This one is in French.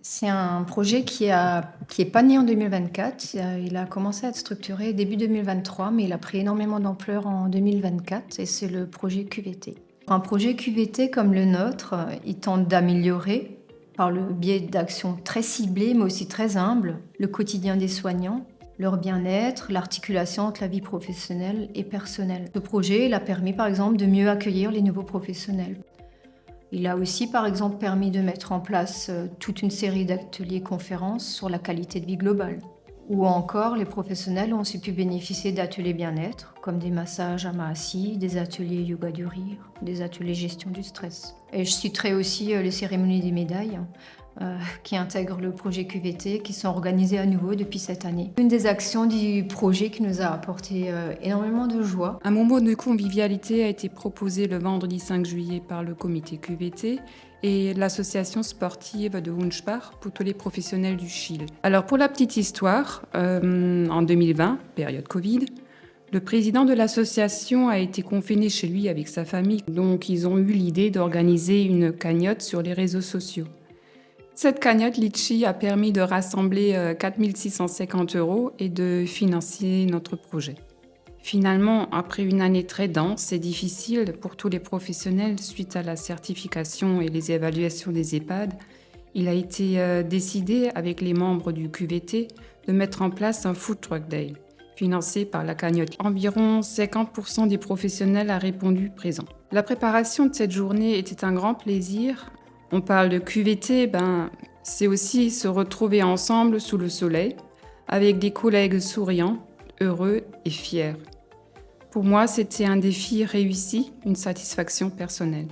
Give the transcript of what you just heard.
C'est un projet qui est pas né en 2024. Il a commencé à être structuré début 2023, mais il a pris énormément d'ampleur en 2024 et c'est le projet QVT. Un projet QVT comme le nôtre, il tente d'améliorer, par le biais d'actions très ciblées mais aussi très humbles, le quotidien des soignants, leur bien-être, l'articulation entre la vie professionnelle et personnelle. Ce projet, il a permis par exemple de mieux accueillir les nouveaux professionnels. Il a aussi, par exemple, permis de mettre en place toute une série d'ateliers conférences sur la qualité de vie globale. Ou encore, les professionnels ont aussi pu bénéficier d'ateliers bien-être, comme des massages à Mahasi, des ateliers yoga du rire, des ateliers gestion du stress. Et je citerai aussi les cérémonies des médailles, qui intègrent le projet QVT, qui sont organisées à nouveau depuis cette année. Une des actions du projet qui nous a apporté énormément de joie. Un moment de convivialité a été proposé le vendredi 5 juillet par le comité QVT et l'association sportive de Hunspach pour tous les professionnels du Chili. Alors pour la petite histoire, en 2020, période Covid, le président de l'association a été confiné chez lui avec sa famille, donc ils ont eu l'idée d'organiser une cagnotte sur les réseaux sociaux. Cette cagnotte Litchi a permis de rassembler 4 650 € et de financer notre projet. Finalement, après une année très dense et difficile pour tous les professionnels suite à la certification et les évaluations des EHPAD, il a été décidé avec les membres du QVT de mettre en place un Food Truck Day, financé par la cagnotte. Environ 50% des professionnels a répondu présent. La préparation de cette journée était un grand plaisir. On parle de QVT, c'est aussi se retrouver ensemble sous le soleil, avec des collègues souriants, heureux et fiers. Pour moi, c'était un défi réussi, une satisfaction personnelle.